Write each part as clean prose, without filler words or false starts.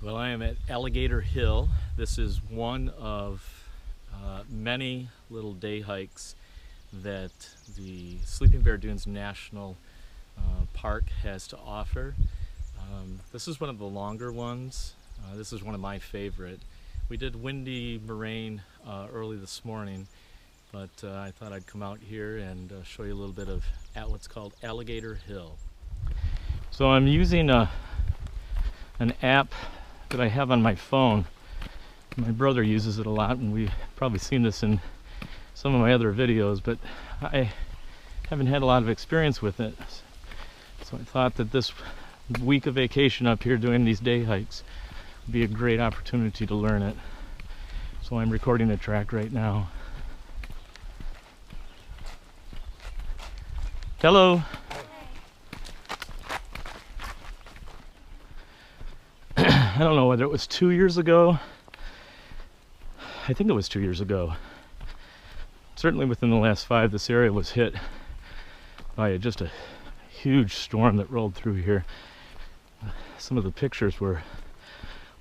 Well, I am at Alligator Hill. This is one of many little day hikes that the Sleeping Bear Dunes National Park has to offer. This is one of the longer ones. This is one of my favorite. We did Windy Moraine early this morning, but I thought I'd come out here and show you a little bit of what's called Alligator Hill. So I'm using an app that I have on my phone. My brother uses it a lot, and we've probably seen this in some of my other videos, but I haven't had a lot of experience with it. So I thought that this week of vacation up here doing these day hikes would be a great opportunity to learn it. So I'm recording a track right now. Hello. I don't know whether it was 2 years ago. I think it was 2 years ago. Certainly within the last 5, this area was hit by just a huge storm that rolled through here. Some of the pictures were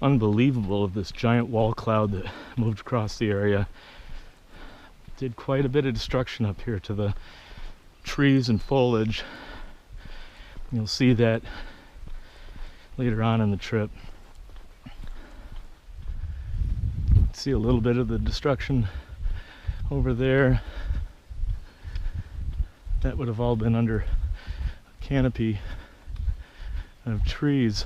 unbelievable of this giant wall cloud that moved across the area. Did quite a bit of destruction up here to the trees and foliage. You'll see that later on in the trip. See a little bit of the destruction over there. That would have all been under a canopy of trees.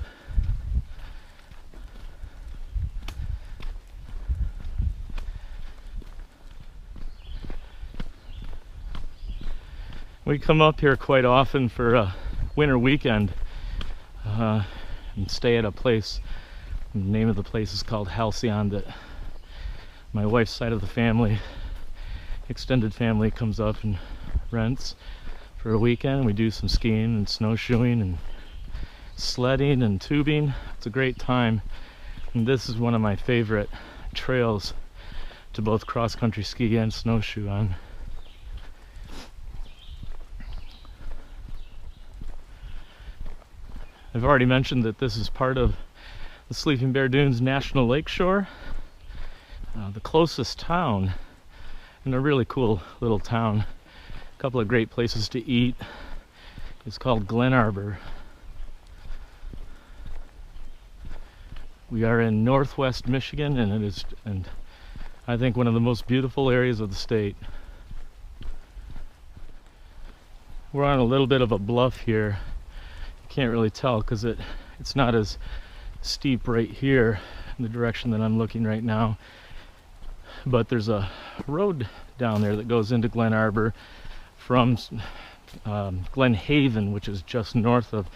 We come up here quite often for a winter weekend and stay at a place. The name of the place is called Halcyon, that my wife's side of the family, extended family, comes up and rents for a weekend. We do some skiing and snowshoeing and sledding and tubing. It's a great time, and this is one of my favorite trails to both cross-country ski and snowshoe on. I've already mentioned that this is part of the Sleeping Bear Dunes National Lakeshore. The closest town, and a really cool little town, a couple of great places to eat, is called Glen Arbor. We are in northwest Michigan, and it is, I think, one of the most beautiful areas of the state. We're on a little bit of a bluff here. You can't really tell because it's not as steep right here in the direction that I'm looking right now. But there's a road down there that goes into Glen Arbor from Glen Haven, which is just north of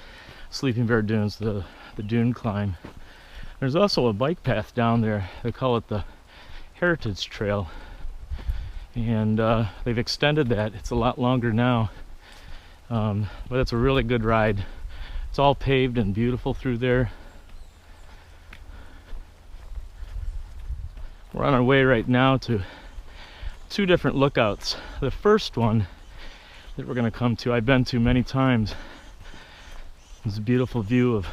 Sleeping Bear Dunes, the dune climb. There's also a bike path down there. They call it the Heritage Trail, and they've extended that. It's a lot longer now, but it's a really good ride. It's all paved and beautiful through there. We're on our way right now to 2 different lookouts. The first one that we're going to come to, I've been to many times. There's a beautiful view of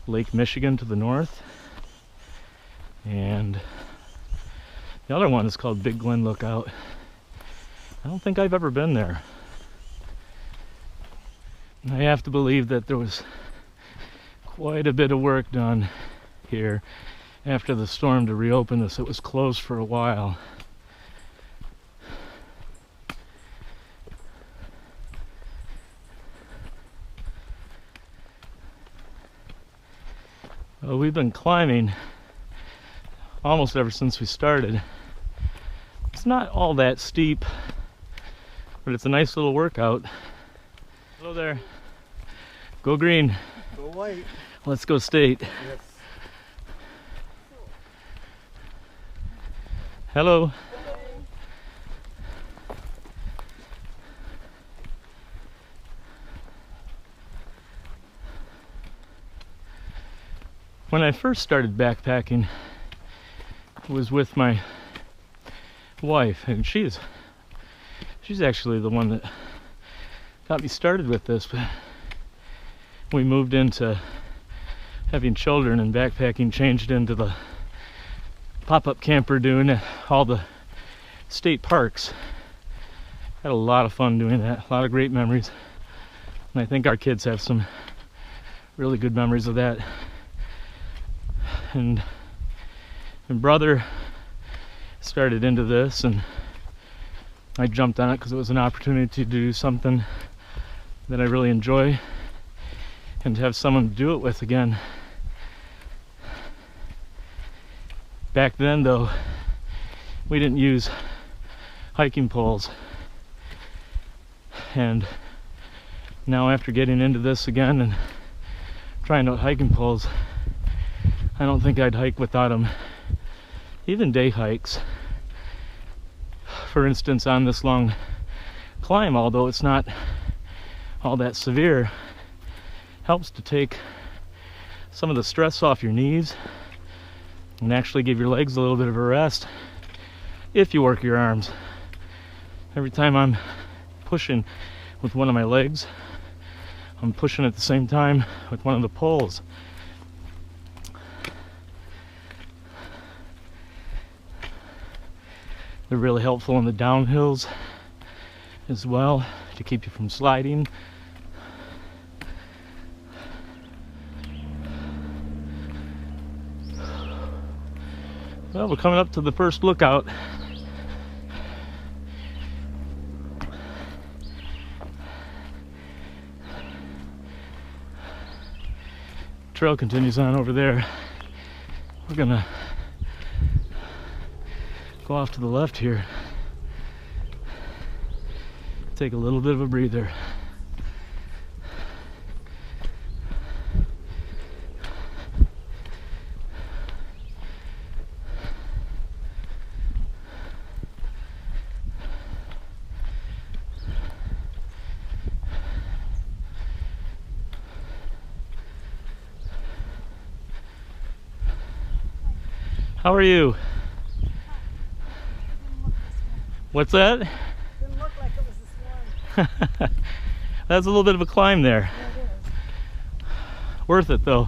Lake Michigan to the north. And the other one is called Big Glen Lookout. I don't think I've ever been there. I have to believe that there was quite a bit of work done here after the storm to reopen this. It was closed for a while. Well, we've been climbing almost ever since we started. It's not all that steep, but it's a nice little workout. Hello there. Go green. Go white. Let's go state. Yes. Hello. When I first started backpacking, it was with my wife, and she's actually the one that got me started with this. But we moved into having children and backpacking changed into the pop-up camper doing all the state parks. Had a lot of fun doing that, a lot of great memories. And I think our kids have some really good memories of that. And brother started into this, and I jumped on it because it was an opportunity to do something that I really enjoy and to have someone to do it with again. Back then, though, we didn't use hiking poles. And now, after getting into this again and trying out hiking poles, I don't think I'd hike without them. Even day hikes. For instance, on this long climb, although it's not all that severe, helps to take some of the stress off your knees and actually give your legs a little bit of a rest if you work your arms. Every time I'm pushing with one of my legs, I'm pushing at the same time with one of the poles. They're really helpful in the downhills as well to keep you from sliding. Well, we're coming up to the first lookout. Trail continues on over there. We're gonna go off to the left here. Take a little bit of a breather. How are you? What's that? Didn't look like it was this warm. That's a little bit of a climb there. Yeah, it is. Worth it though.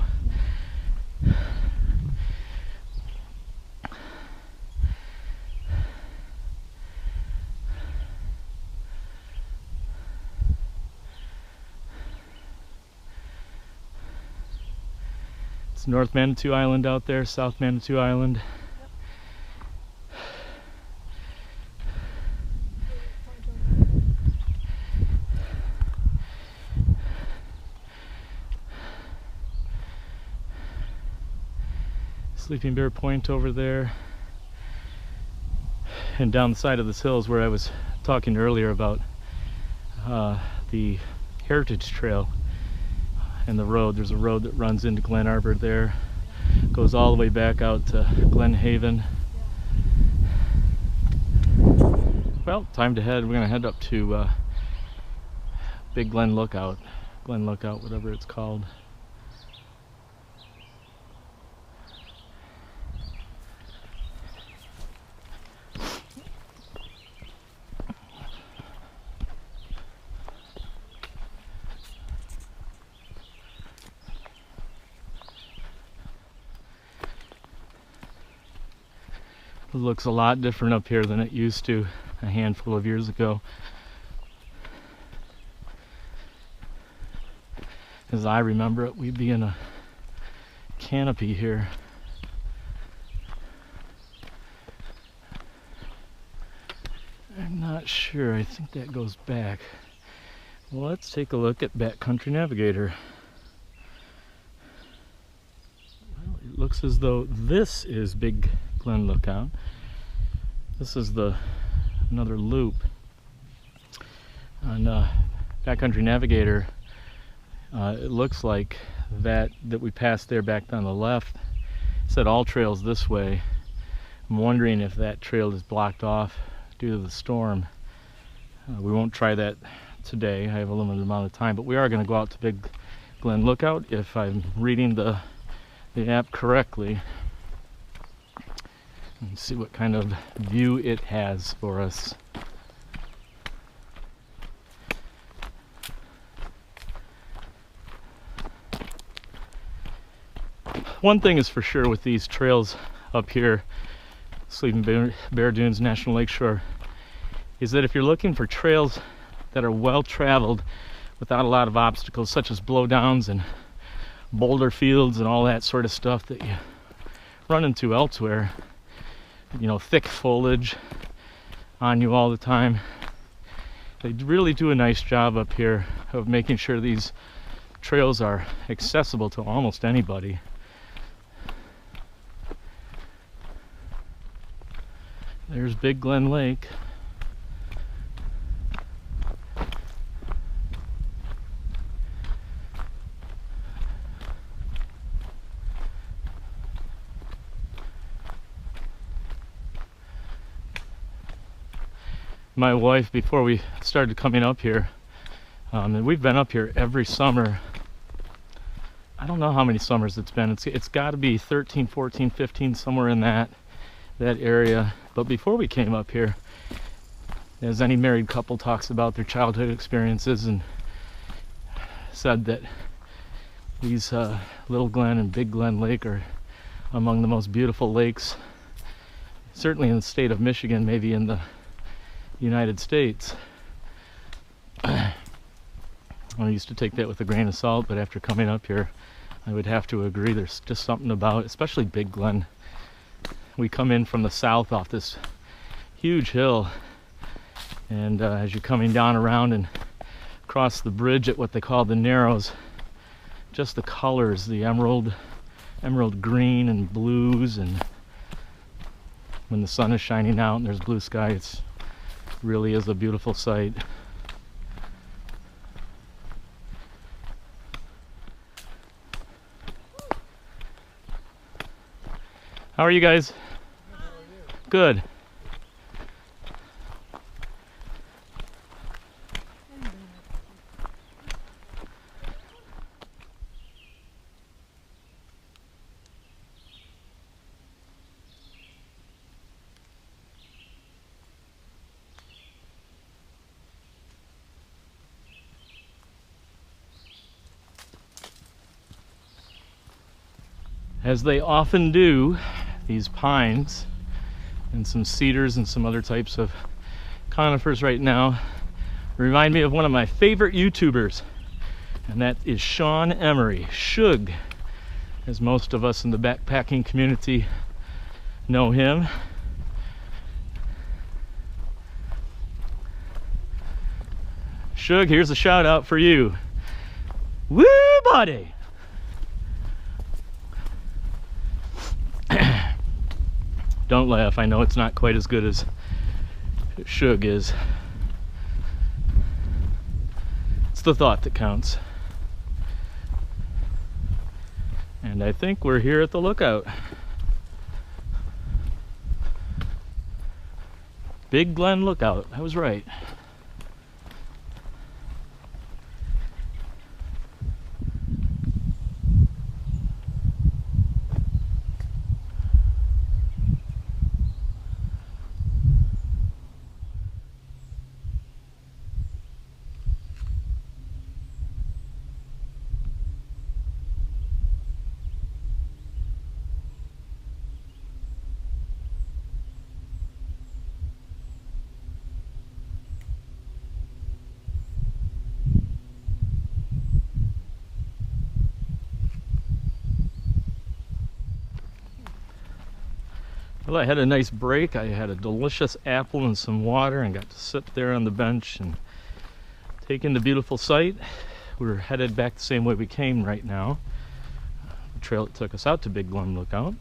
It's North Manitou Island out there, South Manitou Island. Sleeping Bear Point over there. And down the side of this hill is where I was talking earlier about the Heritage Trail and the road. There's a road that runs into Glen Arbor there, goes all the way back out to Glen Haven. Well, time to head. We're gonna head up to Big Glen Lookout, whatever it's called. It looks a lot different up here than it used to a handful of years ago. As I remember it, we'd be in a canopy here. I'm not sure. I think that goes back. Well, let's take a look at Backcountry Navigator. Well, it looks as though this is Big Glen Lookout. This is another loop. On Backcountry Navigator, it looks like that we passed there back on the left. It said all trails this way. I'm wondering if that trail is blocked off due to the storm. We won't try that today. I have a limited amount of time, but we are going to go out to Big Glen Lookout if I'm reading the app correctly, and see what kind of view it has for us. One thing is for sure with these trails up here, Sleeping Bear Dunes National Lakeshore, is that if you're looking for trails that are well traveled without a lot of obstacles, such as blowdowns and boulder fields and all that sort of stuff that you run into elsewhere, you know, thick foliage on you all the time, they really do a nice job up here of making sure these trails are accessible to almost anybody. There's Big Glen Lake. My wife, before we started coming up here, and we've been up here every summer. I don't know how many summers it's been. It's got to be 13, 14, 15, somewhere in that area. But before we came up here, as any married couple talks about their childhood experiences, and said that these Little Glen and Big Glen Lake are among the most beautiful lakes, certainly in the state of Michigan, maybe in the United States. I used to take that with a grain of salt, but after coming up here, I would have to agree. There's just something about, especially Big Glen. We come in from the south off this huge hill, and as you're coming down around and across the bridge at what they call the Narrows, just the colors, the emerald green and blues, and when the sun is shining out and there's blue sky, it's really is a beautiful sight. How are you guys? Good. As they often do, these pines and some cedars and some other types of conifers right now remind me of one of my favorite YouTubers, and that is Sean Emery, Shug, as most of us in the backpacking community know him. Shug, here's a shout out for you. Woo, buddy! Don't laugh, I know it's not quite as good as Shug is. It's the thought that counts. And I think we're here at the lookout. Big Glen Lookout, I was right. Well, I had a nice break. I had a delicious apple and some water and got to sit there on the bench and take in the beautiful sight. We're headed back the same way we came right now. The trail that took us out to Big Glen Lookout.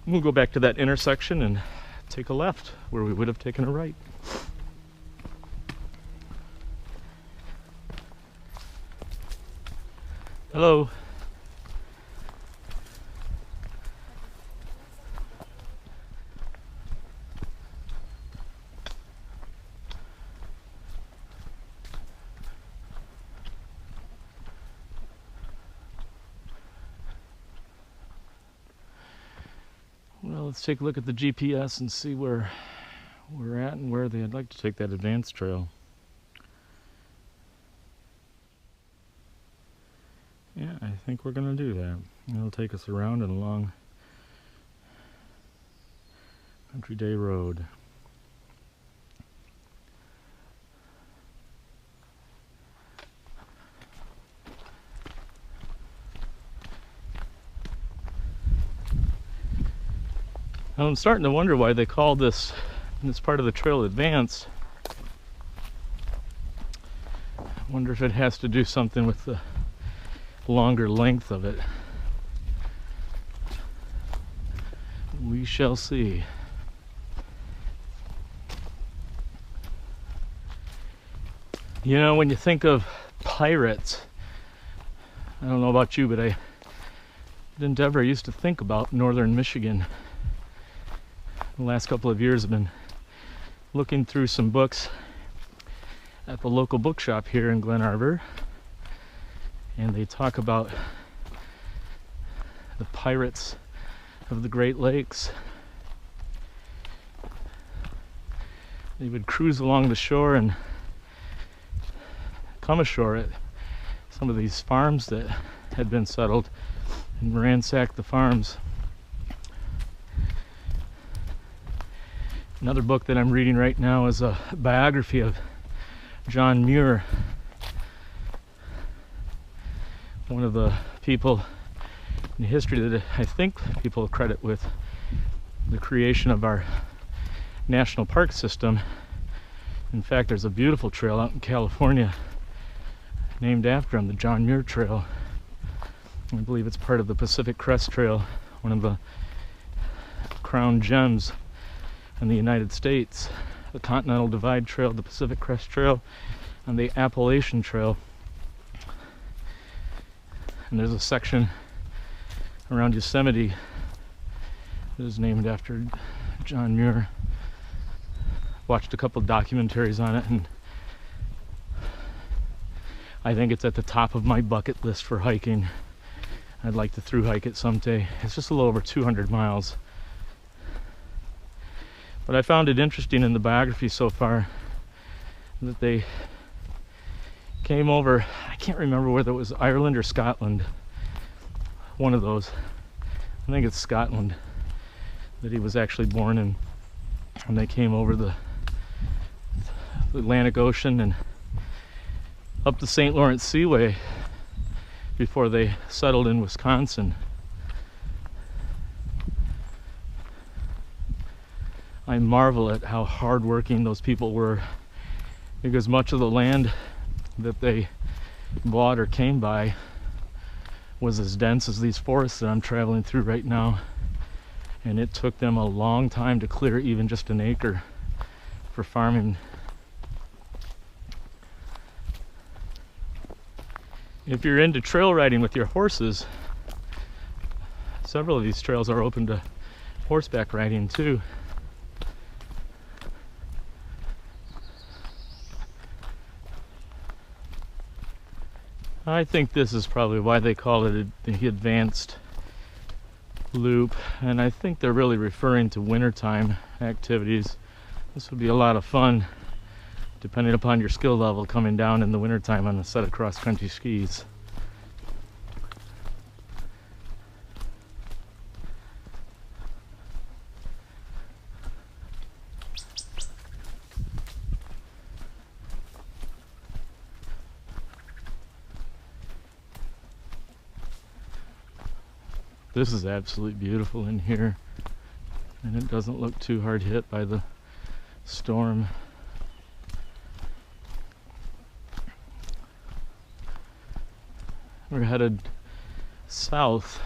We'll go back to that intersection and take a left where we would have taken a right. Hello. Well, let's take a look at the GPS and see where we're at and where I'd like to take that advanced trail. Yeah, I think we're going to do that. It'll take us around and along Country Day Road. I'm starting to wonder why they call this part of the trail advanced. I wonder if it has to do something with the longer length of it. We shall see. You know, when you think of pirates, I don't know about you, but I didn't ever used to think about northern Michigan. The last couple of years I've been looking through some books at the local bookshop here in Glen Arbor, and they talk about the pirates of the Great Lakes. They would cruise along the shore and come ashore at some of these farms that had been settled and ransack the farms. Another book that I'm reading right now is a biography of John Muir, one of the people in history that I think people credit with the creation of our national park system. In fact, there's a beautiful trail out in California named after him, the John Muir Trail. I believe it's part of the Pacific Crest Trail, one of the crown gems in the United States. The Continental Divide Trail, the Pacific Crest Trail, and the Appalachian Trail. And there's a section around Yosemite that is named after John Muir. Watched a couple documentaries on it, and I think it's at the top of my bucket list for hiking. I'd like to thru hike it someday. It's just a little over 200 miles. But I found it interesting in the biography so far that they came over, I can't remember whether it was Ireland or Scotland, one of those. I think it's Scotland that he was actually born in. And they came over the Atlantic Ocean and up the St. Lawrence Seaway before they settled in Wisconsin. I marvel at how hardworking those people were, because much of the land that they bought or came by was as dense as these forests that I'm traveling through right now, and it took them a long time to clear even just an acre for farming. If you're into trail riding with your horses, several of these trails are open to horseback riding too. I think this is probably why they call it the advanced loop, and I think they're really referring to wintertime activities. This would be a lot of fun, depending upon your skill level, coming down in the wintertime on a set of cross-country skis. This is absolutely beautiful in here, and it doesn't look too hard hit by the storm. We're headed south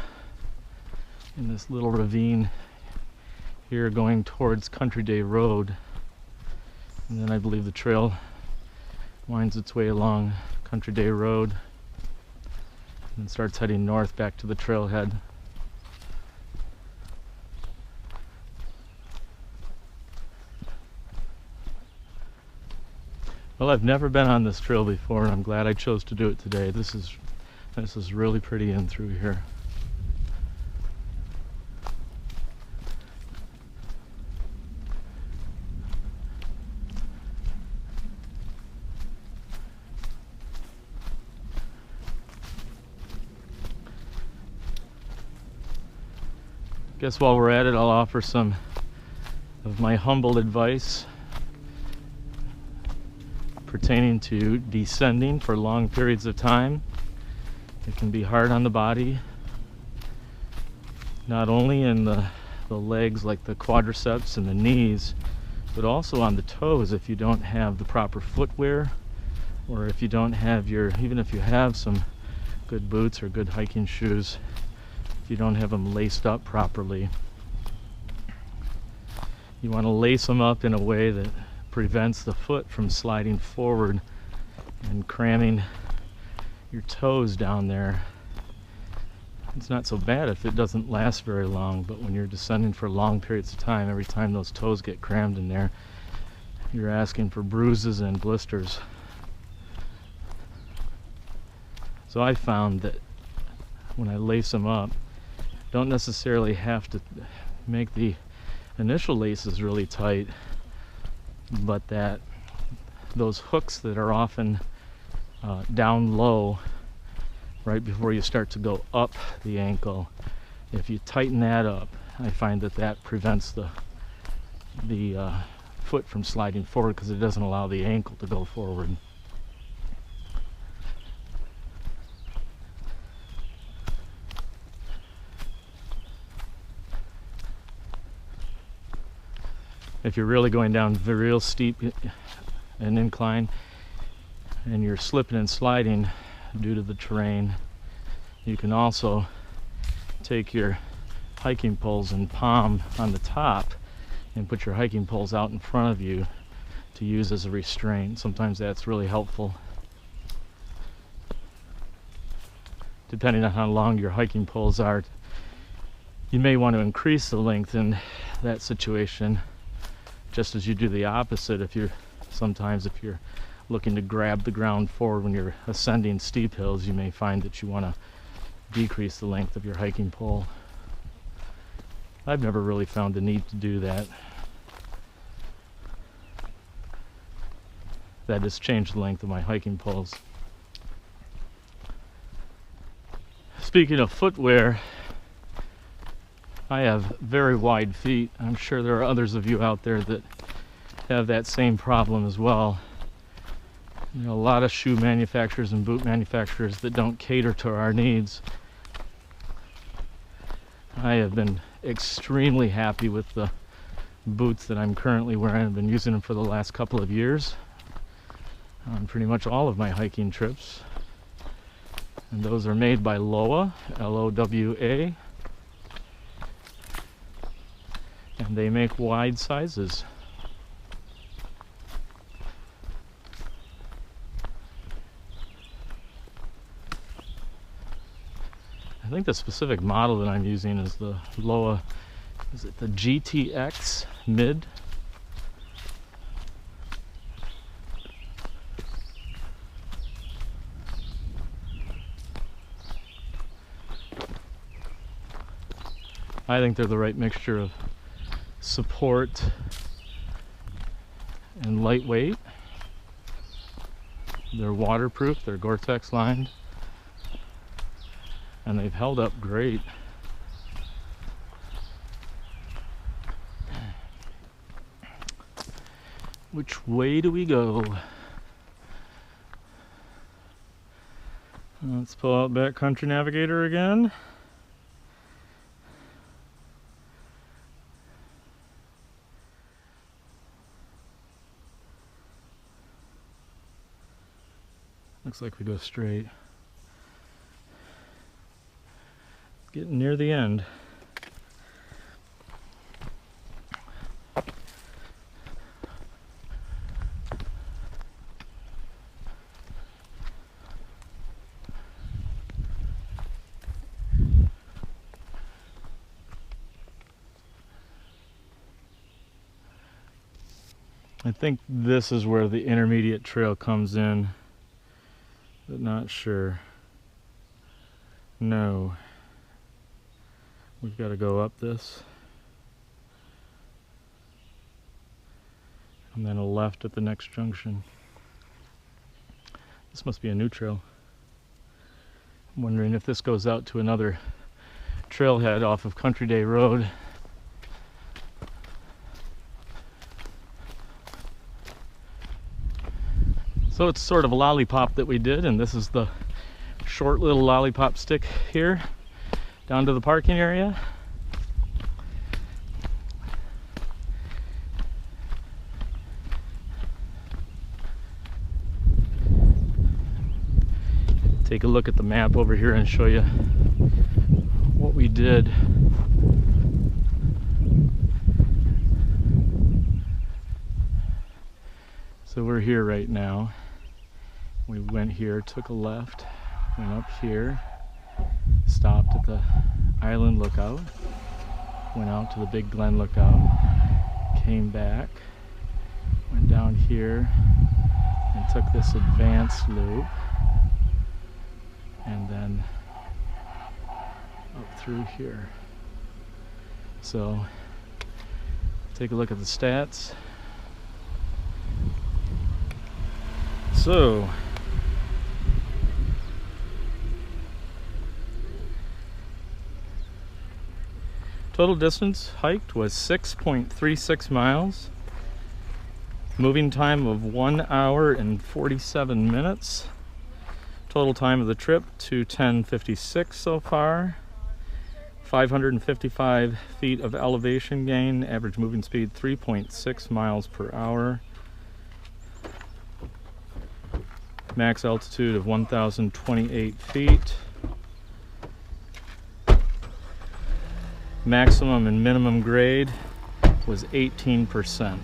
in this little ravine here going towards Country Day Road, and then I believe the trail winds its way along Country Day Road and starts heading north back to the trailhead. Well, I've never been on this trail before, and I'm glad I chose to do it today. This is really pretty in through here. Guess while we're at it, I'll offer some of my humble advice pertaining to descending for long periods of time. It can be hard on the body, not only in the legs like the quadriceps and the knees, but also on the toes if you don't have the proper footwear, or if you don't have even if you have some good boots or good hiking shoes, if you don't have them laced up properly. You want to lace them up in a way that prevents the foot from sliding forward and cramming your toes down there. It's not so bad if it doesn't last very long, but when you're descending for long periods of time, every time those toes get crammed in there, you're asking for bruises and blisters. So I found that when I lace them up, don't necessarily have to make the initial laces really tight, but that those hooks that are often down low right before you start to go up the ankle, if you tighten that up, I find that prevents the foot from sliding forward, because it doesn't allow the ankle to go forward. If you're really going down a real steep an incline and you're slipping and sliding due to the terrain, you can also take your hiking poles and palm on the top and put your hiking poles out in front of you to use as a restraint. Sometimes that's really helpful. Depending on how long your hiking poles are, you may want to increase the length in that situation, just as you do the opposite if you're looking to grab the ground forward when you're ascending steep hills. You may find that you want to decrease the length of your hiking pole. I've never really found the need to do that. That has changed the length of my hiking poles. Speaking of footwear, I have very wide feet. I'm sure there are others of you out there that have that same problem as well. There are a lot of shoe manufacturers and boot manufacturers that don't cater to our needs. I have been extremely happy with the boots that I'm currently wearing. I've been using them for the last couple of years on pretty much all of my hiking trips. And those are made by Lowa, L-O-W-A. And they make wide sizes. I think the specific model that I'm using is the Lowa, is it the GTX Mid? I think they're the right mixture of support and lightweight. They're waterproof, they're Gore-Tex lined, and they've held up great. Which way do we go? Let's pull out Backcountry Navigator again. Looks like we go straight. Getting near the end. I think this is where the intermediate trail comes in, but not sure. No. We've got to go up this. And then a left at the next junction. This must be a new trail. I'm wondering if this goes out to another trailhead off of Country Day Road. So it's sort of a lollipop that we did, and this is the short little lollipop stick here down to the parking area. Take a look at the map over here and show you what we did. So we're here right now. We went here, took a left, went up here, stopped at the Island Lookout, went out to the Big Glen Lookout, came back, went down here and took this advanced loop, and then up through here. So take a look at the stats. So total distance hiked was 6.36 miles. Moving time of 1 hour and 47 minutes. Total time of the trip 2:10:56 so far. 555 feet of elevation gain. Average moving speed 3.6 miles per hour. Max altitude of 1,028 feet. Maximum and minimum grade was 18%.